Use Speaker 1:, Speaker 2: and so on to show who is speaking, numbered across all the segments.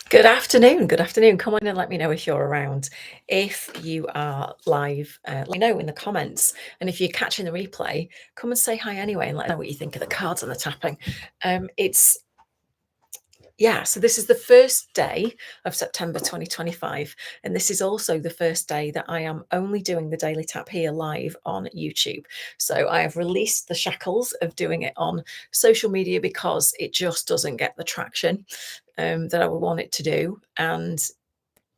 Speaker 1: Good afternoon. Good afternoon. Come on and let me know if you're around. If you are live, let me know in the comments. And if you're catching the replay, come and say hi anyway and let me know what you think of the cards and the tapping. So this is the first day of September 2025, and this is also the first day that I am only doing the Daily Tap here live on YouTube. So I have released the shackles of doing it on social media because it just doesn't get the traction that I would want it to do. And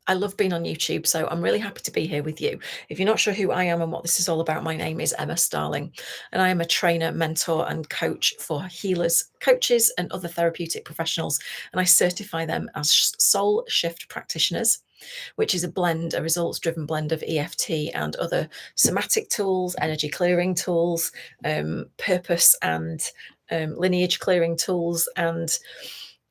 Speaker 1: I love being on YouTube, so I'm really happy to be here with you. If you're not sure who I am and what this is all about, my name is Emma Starling, and I am a trainer, mentor, and coach for healers, coaches, and other therapeutic professionals. And I certify them as soul shift practitioners, which is a results-driven blend of EFT and other somatic tools, energy clearing tools, purpose and lineage clearing tools. And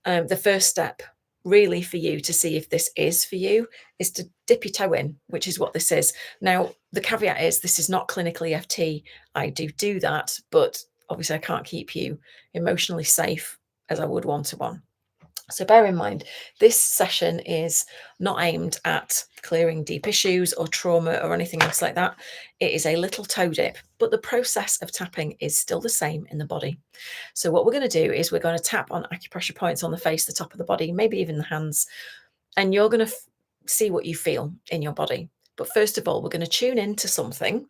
Speaker 1: the first step really for you to see if this is for you is to dip your toe in, which is what this is. Now, the caveat is this is not clinical EFT. I do that, but obviously I can't keep you emotionally safe as I would one-to-one. So bear in mind, this session is not aimed at clearing deep issues or trauma or anything else like that. It is a little toe dip, but the process of tapping is still the same in the body. So what we're going to do is we're going to tap on acupressure points on the face, the top of the body, maybe even the hands, and you're going to see what you feel in your body. But first of all, we're going to tune into something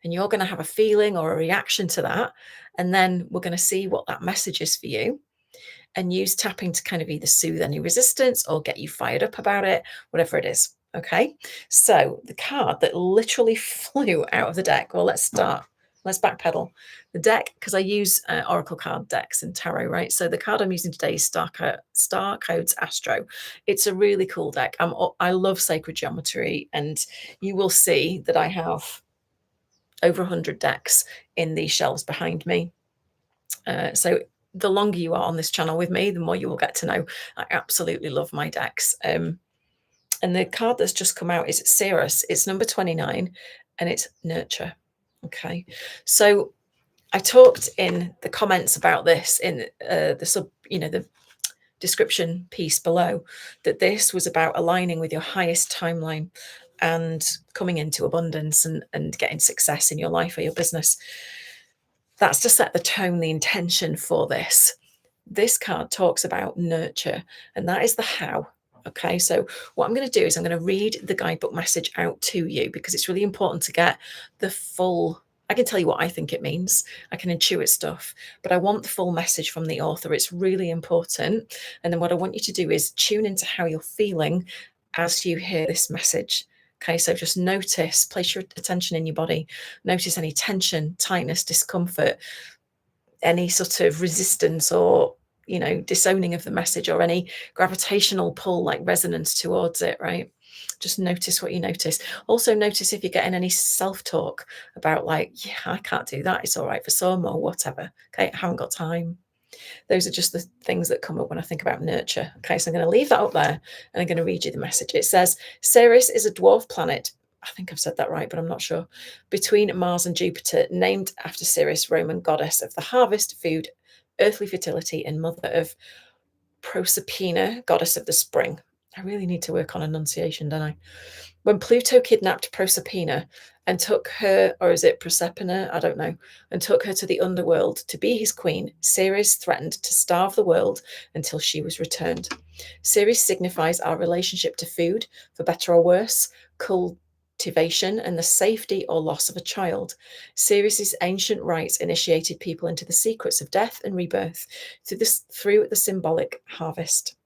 Speaker 1: and you're going to have a feeling or a reaction to that. And then we're going to see what that message is for you and use tapping to kind of either soothe any resistance or get you fired up about it, whatever it is. Okay, so the card that literally flew out of the deck. Well, let's start. Let's backpedal. The deck, because I use Oracle card decks and tarot, right? So the card I'm using today is Star Codes Astro. It's a really cool deck. I love sacred geometry, and you will see that I have over 100 decks in these shelves behind me. So the longer you are on this channel with me, the more you will get to know. I absolutely love my decks. And the card that's just come out is Ceres. It's number 29 and it's nurture. Okay. So I talked in the comments about this in the description piece below, that this was about aligning with your highest timeline and coming into abundance and getting success in your life or your business. That's to set the tone, the intention for this. This card talks about nurture, and that is the how. Okay, so what I'm going to do is I'm going to read the guidebook message out to you because it's really important to get the full. I can tell you what I think it means. I can intuit stuff, but I want the full message from the author. It's really important. And then what I want you to do is tune into how you're feeling as you hear this message. Okay, so just notice, place your attention in your body, notice any tension, tightness, discomfort, any sort of resistance or disowning of the message, or any gravitational pull, like resonance towards it, right? Just notice what you notice. Also notice if you're getting any self-talk about like, yeah, I can't do that, it's all right for some, or whatever. Okay, I haven't got time. Those are just the things that come up when I think about nurture. Okay, so I'm going to leave that up there and I'm going to read you the message. It says, Ceres is a dwarf planet. I think I've said that right, but I'm not sure. Between Mars and Jupiter, named after Ceres, Roman goddess of the harvest, food, earthly fertility, and mother of Proserpina, goddess of the spring. I really need to work on enunciation, don't I? When Pluto kidnapped Proserpina and took her, or is it Proserpina? I don't know, and took her to the underworld to be his queen, Ceres threatened to starve the world until she was returned. Ceres signifies our relationship to food, for better or worse, cultivation, and the safety or loss of a child. Ceres's ancient rites initiated people into the secrets of death and rebirth through the symbolic harvest.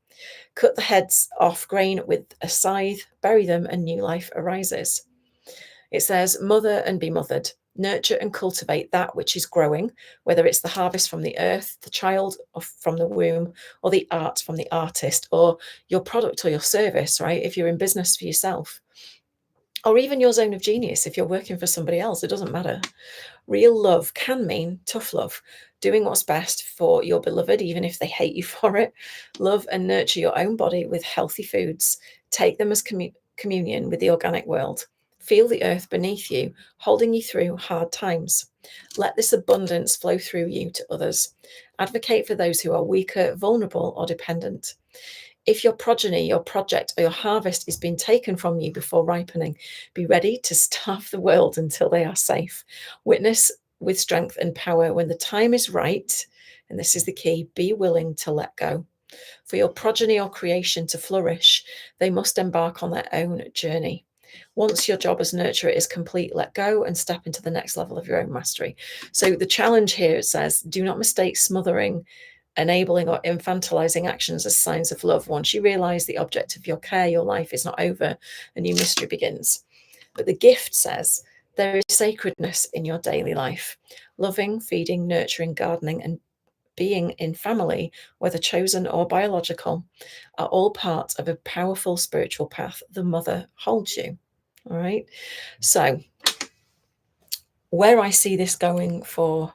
Speaker 1: Cut the heads off grain with a scythe, bury them, and new life arises. It says, mother and be mothered. Nurture and cultivate that which is growing, whether it's the harvest from the earth, the child from the womb, or the art from the artist, or your product or your service, right? If you're in business for yourself, or even your zone of genius, if you're working for somebody else, it doesn't matter. Real love can mean tough love, doing what's best for your beloved, even if they hate you for it. Love and nurture your own body with healthy foods. Take them as communion with the organic world. Feel the earth beneath you, holding you through hard times. Let this abundance flow through you to others. Advocate for those who are weaker, vulnerable, or dependent. If your progeny, your project, or your harvest is being taken from you before ripening, be ready to starve the world until they are safe. Witness with strength and power when the time is right, and this is the key, be willing to let go. For your progeny or creation to flourish, they must embark on their own journey. Once your job as nurturer is complete, let go and step into the next level of your own mastery. So the challenge here, it says, do not mistake smothering, enabling, or infantilizing actions as signs of love. Once you realize the object of your care, your life is not over, a new mystery begins. But the gift says, there is sacredness in your daily life. Loving, feeding, nurturing, gardening, and being in family, whether chosen or biological, are all part of a powerful spiritual path the mother holds you. All right. So, where I see this going for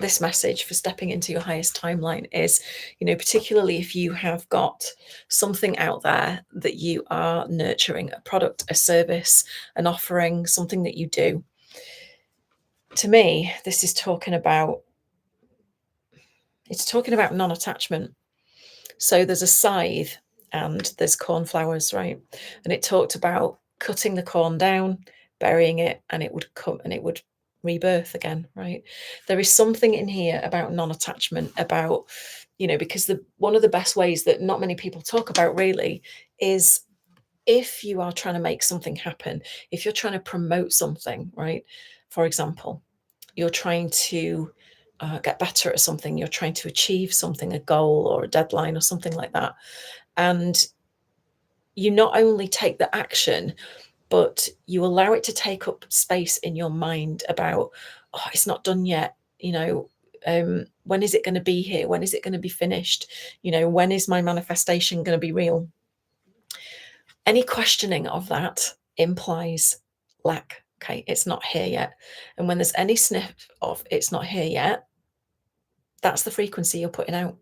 Speaker 1: this message for stepping into your highest timeline is, particularly if you have got something out there that you are nurturing, a product, a service, an offering, something that you do. To me, this is talking about non-attachment. So there's a scythe and there's cornflowers, right? And it talked about cutting the corn down, burying it, and it would come and it would rebirth again, right? There is something in here about non-attachment, about, because one of the best ways that not many people talk about really is if you are trying to make something happen, if you're trying to promote something, right? For example, you're trying to get better at something, you're trying to achieve something, a goal or a deadline or something like that. And you not only take the action, but you allow it to take up space in your mind about, oh, it's not done yet. When is it going to be here? When is it going to be finished? When is my manifestation going to be real? Any questioning of that implies lack. Okay, it's not here yet. And when there's any sniff of it's not here yet, that's the frequency you're putting out.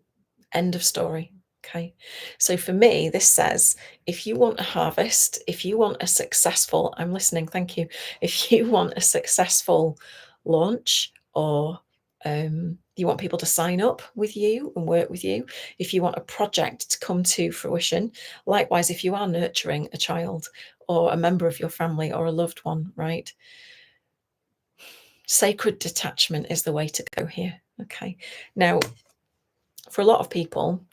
Speaker 1: End of story. Okay. So for me, this says if you want a harvest, if you want a successful, I'm listening, thank you. If you want a successful launch, or you want people to sign up with you and work with you, if you want a project to come to fruition, likewise, if you are nurturing a child or a member of your family or a loved one, right? Sacred detachment is the way to go here. Okay. Now, for a lot of people,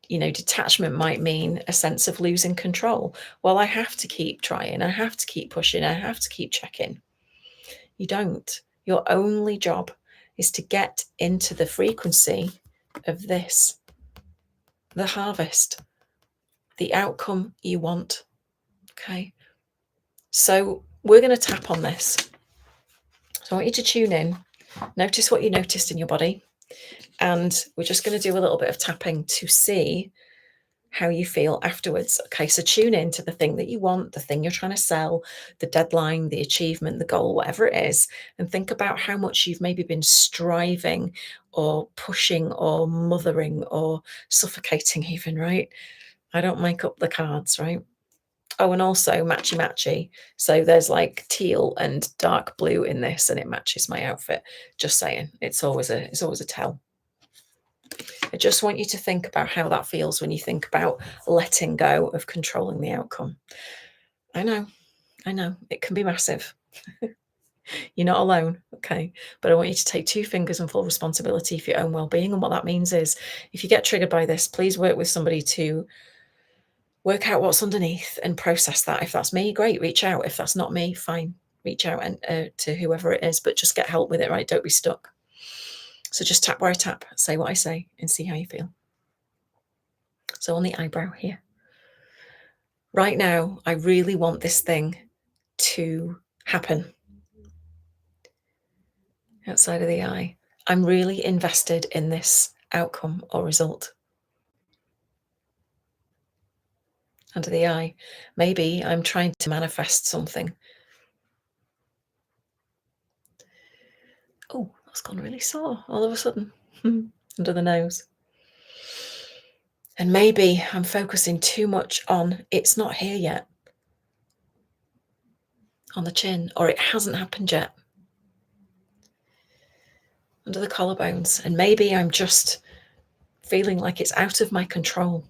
Speaker 1: detachment might mean a sense of losing control. Well, I have to keep trying, I have to keep pushing, I have to keep checking. You don't. Your only job is to get into the frequency of this, the harvest, the outcome you want. Okay. So we're going to tap on this. So I want you to tune in, notice what you noticed in your body, and we're just going to do a little bit of tapping to see how you feel afterwards. Okay, so tune in to the thing that you want, the thing you're trying to sell, the deadline, the achievement, the goal, whatever it is, and think about how much you've maybe been striving or pushing or mothering or suffocating even, right? I don't make up the cards, right? Oh, and also matchy matchy. So there's like teal and dark blue in this, and it matches my outfit. Just saying, it's always a tell. I just want you to think about how that feels when you think about letting go of controlling the outcome. I know, it can be massive. You're not alone, okay? But I want you to take 2 fingers and full responsibility for your own well-being. And what that means is, if you get triggered by this, please work with somebody to work out what's underneath and process that. If that's me, great, reach out. If that's not me, fine, reach out and to whoever it is, but just get help with it, right? Don't be stuck. So just tap where I tap, say what I say, and see how you feel. So on the eyebrow here. Right now, I really want this thing to happen. Outside of the eye, I'm really invested in this outcome or result. Under the eye, maybe I'm trying to manifest something. Oh, that's gone really sore all of a sudden. Under the nose. And maybe I'm focusing too much on it's not here yet. On the chin, or it hasn't happened yet. Under the collarbones. And maybe I'm just feeling like it's out of my control.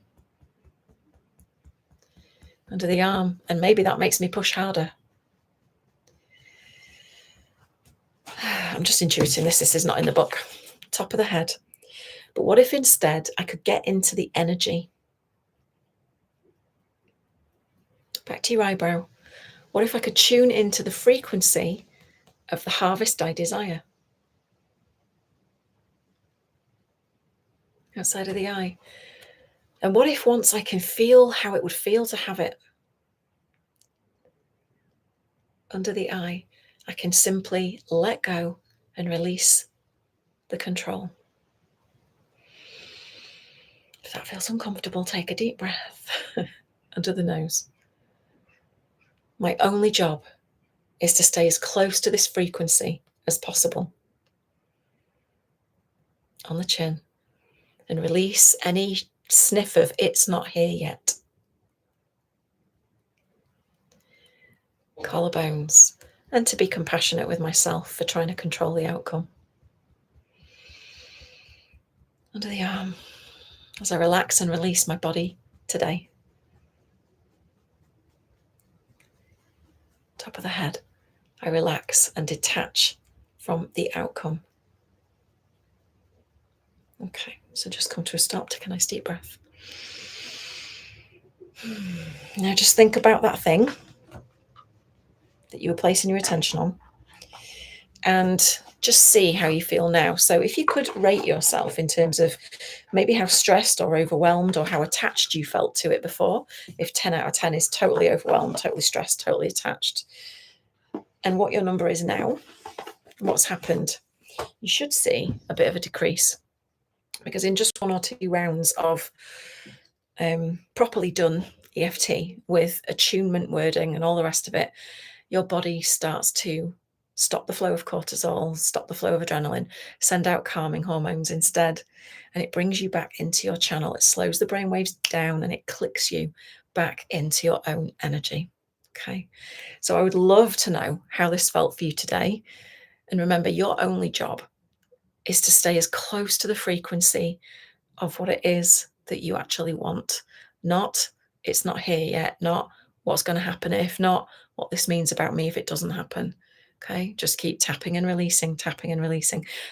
Speaker 1: under the arm, and maybe that makes me push harder. I'm just intuiting this. This is not in the book. Top of the head. But what if instead I could get into the energy? Back to your eyebrow. What if I could tune into the frequency of the harvest I desire? Outside of the eye. And what if once I can feel how it would feel to have it under the eye, I can simply let go and release the control? If that feels uncomfortable, take a deep breath under the nose. My only job is to stay as close to this frequency as possible on the chin and release any sniff of it's not here yet. Collarbones, and to be compassionate with myself for trying to control the outcome. Under the arm, as I relax and release my body today. Top of the head, I relax and detach from the outcome. Okay, so just come to a stop, take a nice deep breath. Now just think about that thing that you were placing your attention on and just see how you feel now. So if you could rate yourself in terms of maybe how stressed or overwhelmed or how attached you felt to it before, if 10 out of 10 is totally overwhelmed, totally stressed, totally attached, and what your number is now, what's happened, you should see a bit of a decrease, because in just 1 or 2 rounds of properly done EFT with attunement wording and all the rest of it, your body starts to stop the flow of cortisol, stop the flow of adrenaline, send out calming hormones instead, and it brings you back into your channel. It slows the brain waves down and it clicks you back into your own energy. Okay, so I would love to know how this felt for you today. And remember, your only job is to stay as close to the frequency of what it is that you actually want. Not, it's not here yet, not what's going to happen if, not what this means about me if it doesn't happen. Okay, just keep tapping and releasing,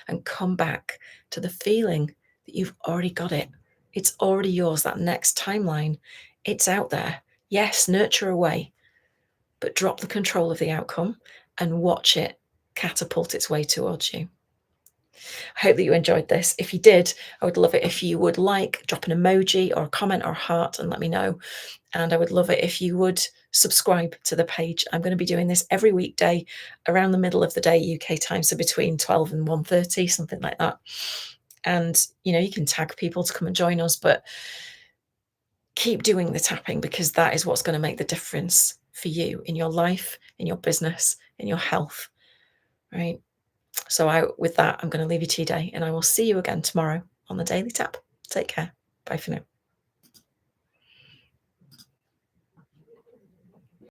Speaker 1: and come back to the feeling that you've already got it. It's already yours, that next timeline. It's out there. Yes, nurture away, but drop the control of the outcome and watch it catapult its way towards you. I hope that you enjoyed this. If you did, I would love it if you would drop an emoji or a comment or a heart and let me know. And I would love it if you would subscribe to the page. I'm going to be doing this every weekday around the middle of the day UK time, so between 12 and 1:30, something like that. And you can tag people to come and join us, but keep doing the tapping, because that is what's going to make the difference for you in your life, in your business, in your health, right? So with that, I'm going to leave you to your day, and I will see you again tomorrow on the Daily Tap. Take care. Bye for now.